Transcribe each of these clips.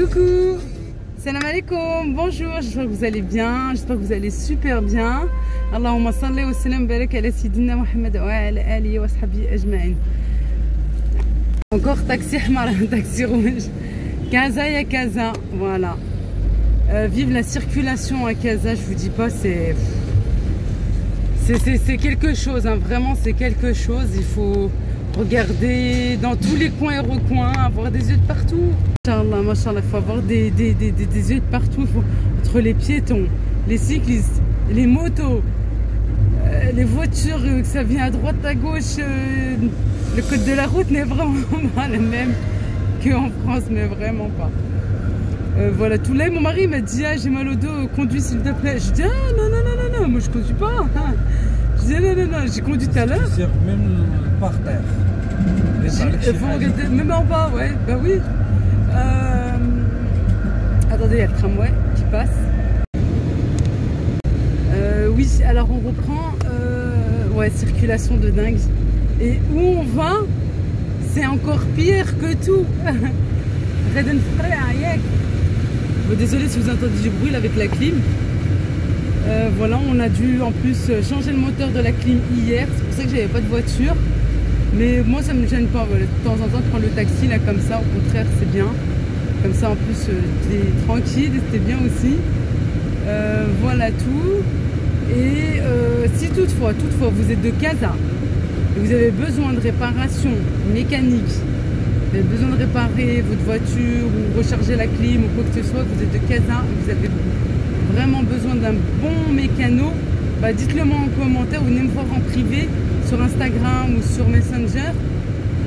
Coucou, salam alaikum, bonjour, j'espère que vous allez bien, j'espère que vous allez super bien. Allahumma salli wa sallam barak ala Sayyidina Muhammad wa ala alihi wa sahbihi ajma'in. Encore taxi hamar, taxi rouge. Casa et Casa, voilà. Vive la circulation à Casa, je vous dis pas, c'est quelque chose, hein. Vraiment c'est quelque chose. Il faut regarder dans tous les coins et recoins, avoir des yeux de partout. Inch'Allah, machallah, il faut avoir des yeux de partout. Faut, entre les piétons, les cyclistes, les motos, les voitures, que ça vient à droite, à gauche. Le code de la route n'est vraiment pas le même qu'en France, mais vraiment pas. Voilà, tout là, mon mari m'a dit, ah, j'ai mal au dos, conduis s'il te plaît. Je dis, ah non, non, non, non, non, moi je conduis pas. Hein. Je dis, non, non, non, j'ai conduit tout à l'heure. Même par terre. Faut regarder, même en bas, ouais, bah oui. Attendez, il y a le tramway qui passe. Oui, alors on reprend. Ouais, circulation de dingue. Et où on va, c'est encore pire que tout. Bon, désolé si vous entendez du bruit là, avec la clim. Voilà, on a dû en plus changer le moteur de la clim hier. C'est pour ça que j'avais pas de voiture. Mais moi ça me gêne pas. Voilà. De temps en temps, je prends le taxi là comme ça. Au contraire, c'est bien. Comme ça, en plus, t'es tranquille. C'était bien aussi. Voilà tout. Et si toutefois vous êtes de Casa et vous avez besoin de réparation mécanique, vous avez besoin de réparer votre voiture ou recharger la clim ou quoi que ce soit, vous êtes de Casa et vous avez vraiment besoin d'un bon mécano, bah dites-le moi en commentaire ou venez me voir en privé sur Instagram ou sur Messenger.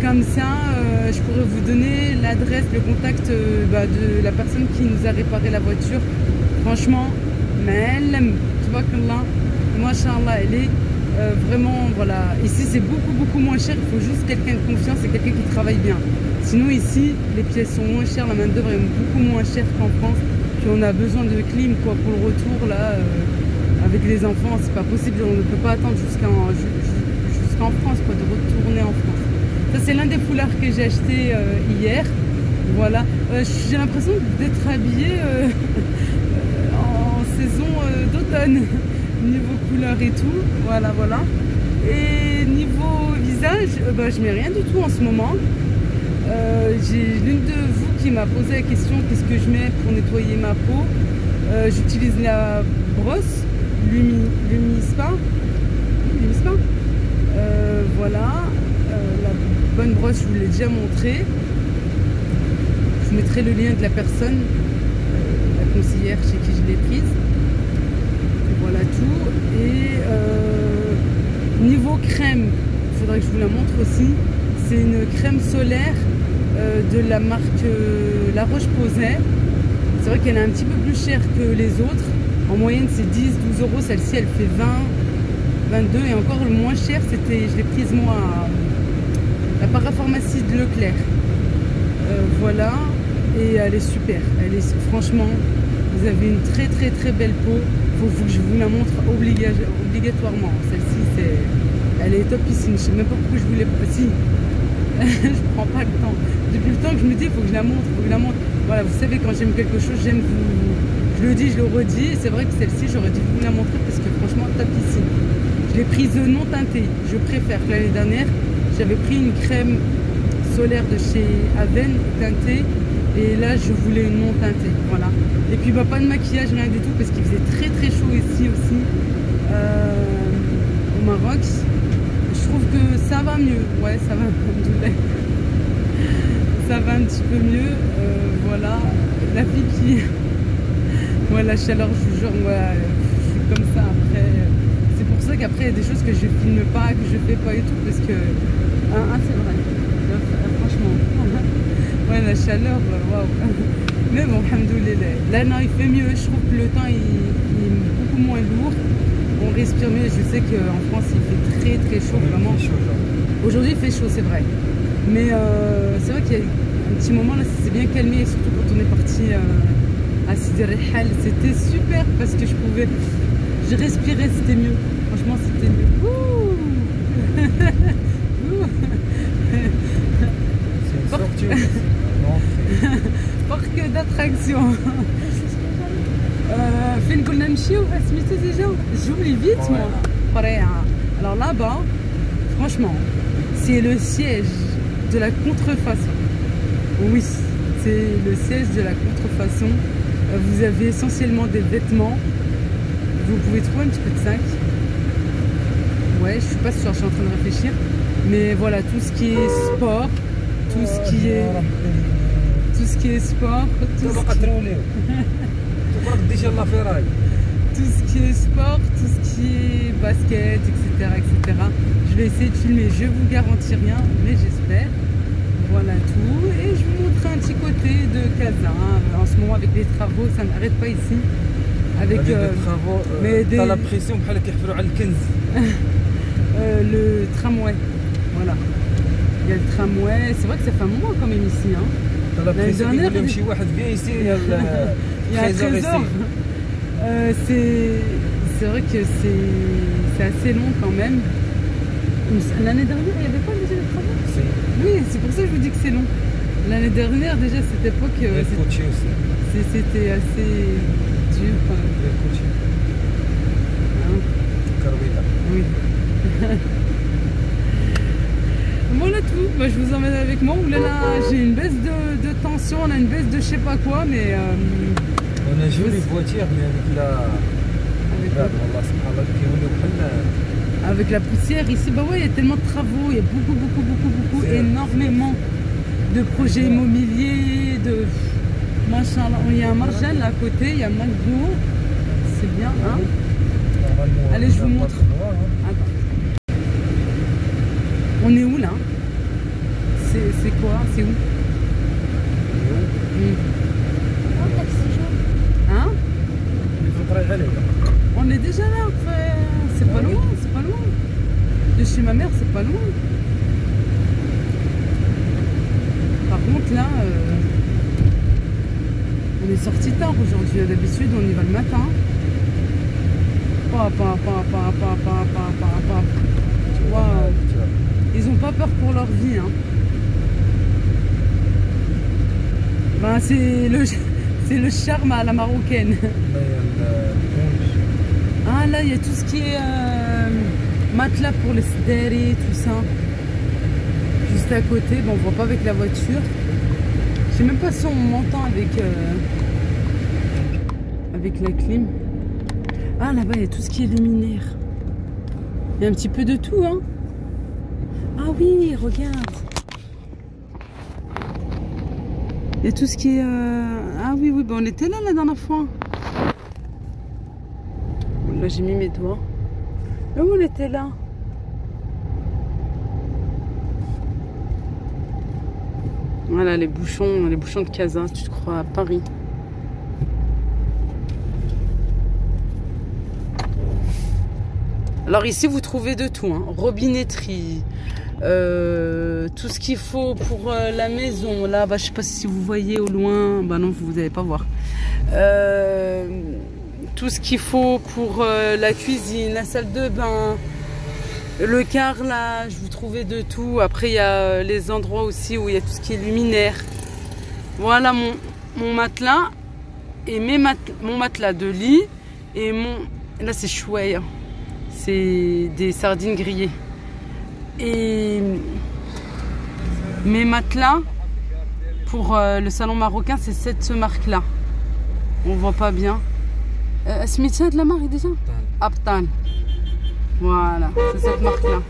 Comme ça, je pourrais vous donner l'adresse, le contact de la personne qui nous a réparé la voiture. Franchement, Masha'Allah, elle est vraiment, voilà. Ici, c'est beaucoup moins cher. Il faut juste quelqu'un de confiance et quelqu'un qui travaille bien. Sinon, ici, les pièces sont moins chères, la main-d'œuvre est beaucoup moins chère qu'en France. Puis on a besoin de clim, quoi, pour le retour, là, avec les enfants. C'est pas possible, on ne peut pas attendre jusqu'en France, quoi, de retourner en France. Ça, c'est l'un des foulards que j'ai acheté hier. Voilà. J'ai l'impression d'être habillée en saison d'automne. Niveau couleur et tout, voilà. Et niveau visage, je mets rien du tout en ce moment. J'ai l'une de vous qui m'a posé la question, qu'est-ce que je mets pour nettoyer ma peau. J'utilise la brosse Lumispa. Voilà, la bonne brosse, je vous l'ai déjà montré. Je mettrai le lien de la personne, la conseillère chez qui je l'ai prise. Voilà tout. Et niveau crème, il faudrait que je vous la montre aussi. C'est une crème solaire de la marque La Roche-Posay. C'est vrai qu'elle est un petit peu plus chère que les autres. En moyenne, c'est 10-12 euros. Celle-ci, elle fait 20, 22. Et encore le moins cher, c'était, je l'ai prise moi à la parapharmacie de Leclerc. Voilà. Et elle est super. Elle est, franchement, vous avez une très belle peau. Faut que je vous la montre obligatoirement. Celle-ci, elle est topissime. Je sais même pas pourquoi je voulais pas. Si, je prends pas le temps. Depuis le temps que je me dis, il faut que je la montre, Voilà, vous savez, quand j'aime quelque chose, j'aime vous. Je le dis, je le redis. Et c'est vrai que celle-ci, j'aurais dû vous la montrer parce que franchement, topissime. Je l'ai prise non teintée. Je préfère. L'année dernière, j'avais pris une crème solaire de chez Aven teintée. Et là, je voulais une non teintée, voilà. Et puis, pas de maquillage, rien du tout, parce qu'il faisait très chaud ici aussi, au Maroc. Je trouve que ça va mieux, ouais, ça va, ça va un petit peu mieux, voilà. La fille qui, ouais, la chaleur, je vous jure, moi, je suis comme ça après. C'est pour ça qu'après, il y a des choses que je filme pas, que je fais pas et tout, parce que, c'est vrai, franchement. Ouais, la chaleur, waouh. Mais bon, alhamdoulilah. Là, non, il fait mieux. Je trouve que le temps, il est beaucoup moins lourd. On respire mieux. Je sais qu'en France, il fait très chaud, vraiment. Aujourd'hui, il fait chaud, c'est vrai. Mais c'est vrai qu'il y a un petit moment, là, c'est bien calmé. Et surtout quand on est parti à Sidi Rihal. C'était super parce que je respirais, c'était mieux. Franchement, c'était mieux. Ouh. C'est une sortie. parc d'attractions. Fin كنا نمشيو سميتو déjà j'oublie vite moi. Alors là-bas, franchement, c'est le siège de la contrefaçon. Oui, c'est le siège de la contrefaçon. Vous avez essentiellement des vêtements. Vous pouvez trouver un petit peu de sac. Ouais, je suis pas sûre, je suis en train de réfléchir. Mais voilà, tout ce qui est sport, tout ce qui est sport, tout ce qui est sport, tout ce qui est basket, etc., etc. Je vais essayer de filmer, je vous garantis rien, mais j'espère. Voilà tout. Et je vous montre un petit côté de Casa. En ce moment, avec les travaux, ça n'arrête pas ici. Avec des travaux, t'as l'impression le tramway. Voilà. Il y a le tramway. C'est vrai que ça fait un moment quand même ici. Hein. T'as l'impression qu'il vient ici, il y a le trésor ici. C'est vrai que c'est assez long quand même. L'année dernière, il n'y avait pas déjà les travaux? Oui, c'est pour ça que je vous dis que c'est long. L'année dernière, déjà, cette époque, c'était assez dur. Oui. Voilà tout. Bah, je vous emmène avec moi. Là, j'ai une baisse de tension, on a une baisse de je sais pas quoi, mais... on a joué les voitures, mais avec la poussière ici, bah ouais, il y a tellement de travaux, il y a beaucoup, énormément de projets immobiliers, de machallah. Il y a un marjal à côté, il y a un McDo, c'est bien, hein. Allez, je vous montre. Attends. On est où là? C'est quoi? C'est où? Hein? On est déjà là, c'est pas loin, c'est pas loin. De chez ma mère, c'est pas loin. Par contre là, on est sorti tard aujourd'hui. D'habitude, on y va le matin. Tu vois, ils ont pas peur pour leur vie. Hein. Ben, c'est le charme à la marocaine. Ah là, il y a tout ce qui est matelas pour les sderi, tout ça. Juste à côté, bon, on voit pas avec la voiture. Je sais même pas si on m'entend avec la clim. Ah là-bas, il y a tout ce qui est luminaire. Il y a un petit peu de tout, hein. Ah oui, regarde. Il y a tout ce qui est... Ah oui, ben on était là la dernière fois. Là, j'ai mis mes doigts. Là où on était là. Voilà, les bouchons de Casa, tu te crois à Paris. Alors ici, vous trouvez de tout, hein. Robinetterie, tout ce qu'il faut pour la maison. Là, bah, je sais pas si vous voyez au loin. Bah non, vous n'allez pas voir. Tout ce qu'il faut pour la cuisine, la salle de bain, le carrelage, vous trouvez de tout. Après, il y a les endroits aussi où il y a tout ce qui est luminaire. Voilà mon matelas et mon matelas de lit et là c'est chouette. C'est des sardines grillées. Et mes matelas pour le salon marocain, c'est cette marque-là. On voit pas bien. Smithia de la marque déjà? Abtal. Voilà, c'est cette marque-là.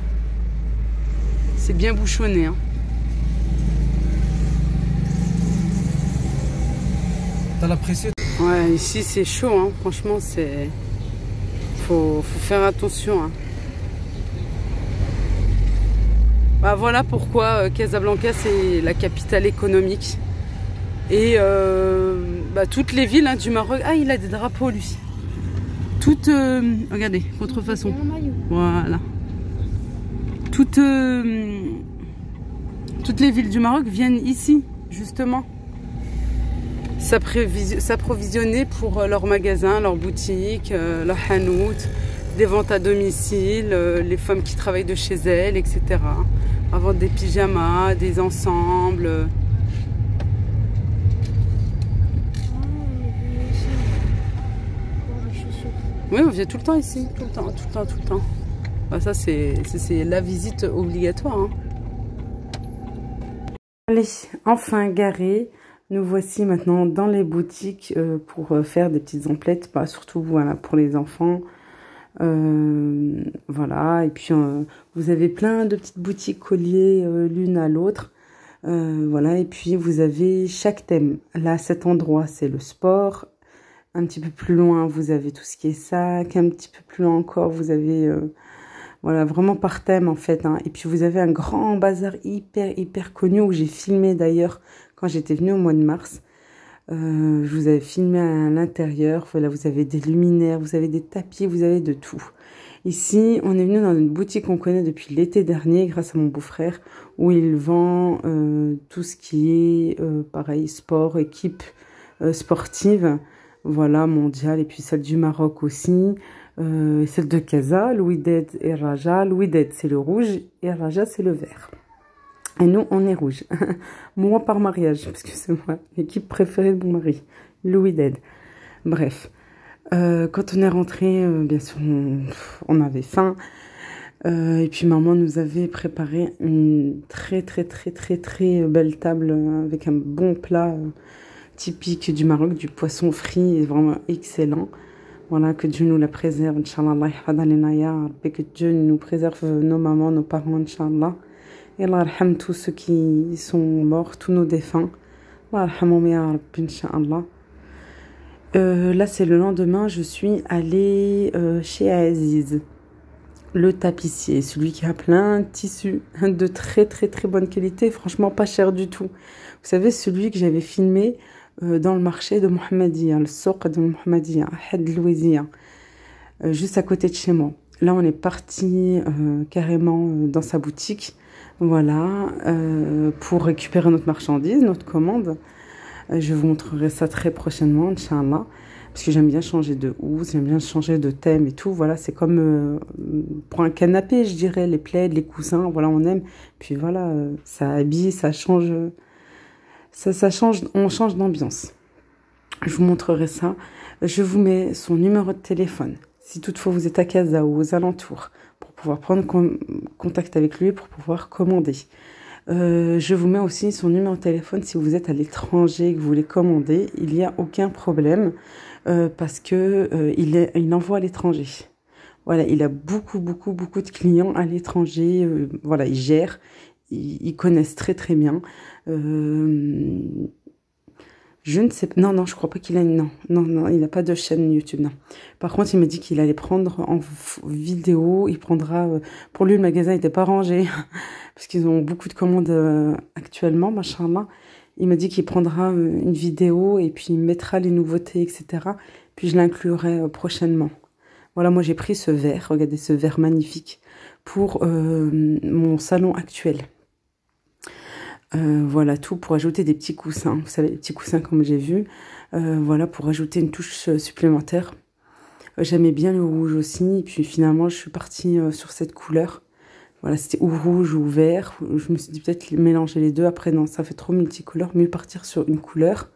C'est bien bouchonné. Hein. T'as l'impression? Ouais, ici c'est chaud. Hein. Franchement, c'est... Faut faire attention. Hein. Bah, voilà pourquoi Casablanca c'est la capitale économique. Et bah, toutes les villes hein, du Maroc. Ah, il a des drapeaux lui. Toutes, regardez, contrefaçon. Voilà. Toutes les villes du Maroc viennent ici, justement. S'approvisionner pour leurs magasins, leurs boutiques, leurs hanout, des ventes à domicile, les femmes qui travaillent de chez elles, etc. À vendre des pyjamas, des ensembles. Oui, on vient tout le temps ici, tout le temps, tout le temps, tout le temps. Bah, ça, c'est la visite obligatoire. Hein. Allez, enfin garé. Nous voici maintenant dans les boutiques pour faire des petites emplettes, bah, surtout voilà, pour les enfants. Voilà, et puis vous avez plein de petites boutiques colliées l'une à l'autre. Voilà, et puis vous avez chaque thème. Là, cet endroit, c'est le sport. Un petit peu plus loin, vous avez tout ce qui est sac. Un petit peu plus loin encore, vous avez... voilà, vraiment par thème en fait. Hein. Et puis vous avez un grand bazar hyper connu où j'ai filmé d'ailleurs quand j'étais venue au mois de mars. Je vous avais filmé à l'intérieur. Voilà, vous avez des luminaires, vous avez des tapis, vous avez de tout. Ici, on est venu dans une boutique qu'on connaît depuis l'été dernier grâce à mon beau-frère où il vend tout ce qui est pareil, sport, équipe sportive. Voilà, mondiale, et puis celle du Maroc aussi, celle de Casa, Louided et Raja. Louided, c'est le rouge, et Raja, c'est le vert. Et nous, on est rouge. Moi, par mariage, parce que c'est moi, l'équipe préférée de mon mari, Louided. Bref, quand on est rentré, bien sûr, on avait faim. Et puis maman nous avait préparé une très belle table avec un bon plat typique du Maroc, du poisson frit, est vraiment excellent. Voilà, que Dieu nous la préserve, Inch'Allah, et que Dieu nous préserve nos mamans, nos parents, Inch'Allah. Et Allah arham tous ceux qui sont morts, tous nos défunts. Allah arhamhum ya Rabbi, Inch'Allah. Là, c'est le lendemain, je suis allée chez Aziz, le tapissier, celui qui a plein de tissus de très bonne qualité, franchement pas cher du tout. Vous savez, celui que j'avais filmé dans le marché de Mohammedia, le souk de Mohammedia, à Had Louisiane, juste à côté de chez moi. Là, on est parti carrément dans sa boutique, voilà, pour récupérer notre marchandise, notre commande. Je vous montrerai ça très prochainement, Inch'Allah, parce que j'aime bien changer de housse, j'aime bien changer de thème et tout. Voilà, c'est comme pour un canapé, je dirais, les plaids, les coussins, voilà, on aime. Puis voilà, ça habille, ça change... Ça change, on change d'ambiance. Je vous montrerai ça. Je vous mets son numéro de téléphone. Si toutefois vous êtes à Casa ou aux alentours, pour pouvoir prendre contact avec lui, pour pouvoir commander. Je vous mets aussi son numéro de téléphone si vous êtes à l'étranger et que vous voulez commander. Il n'y a aucun problème parce que il envoie à l'étranger. Voilà, il a beaucoup de clients à l'étranger. Voilà, il gère. Ils connaissent très bien. Je ne sais pas. Non, je crois pas qu'il a. Non, il n'a pas de chaîne YouTube, non. Par contre, il m'a dit qu'il allait prendre en vidéo. Il prendra. Pour lui, le magasin n'était pas rangé. Parce qu'ils ont beaucoup de commandes actuellement, machallah. Il m'a dit qu'il prendra une vidéo et puis il mettra les nouveautés, etc. Puis je l'inclurai prochainement. Voilà, moi j'ai pris ce verre. Regardez ce verre magnifique pour mon salon actuel. Voilà, tout pour ajouter des petits coussins. Vous savez, les petits coussins comme j'ai vu. Voilà, pour ajouter une touche supplémentaire. J'aimais bien le rouge aussi. Et puis finalement, je suis partie sur cette couleur. Voilà, c'était ou rouge ou vert. Je me suis dit peut-être mélanger les deux. Après, non, ça fait trop multicolore. Mieux partir sur une couleur.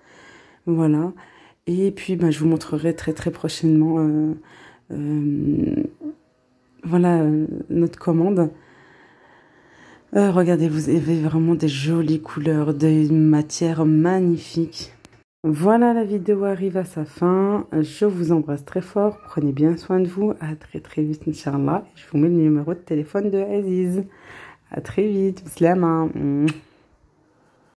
Voilà. Et puis, bah, je vous montrerai très prochainement voilà, notre commande. Regardez, vous avez vraiment des jolies couleurs, des matières magnifiques. Voilà, la vidéo arrive à sa fin. Je vous embrasse très fort. Prenez bien soin de vous. À très vite, Inch'Allah. Je vous mets le numéro de téléphone de Aziz. À très vite. Slama.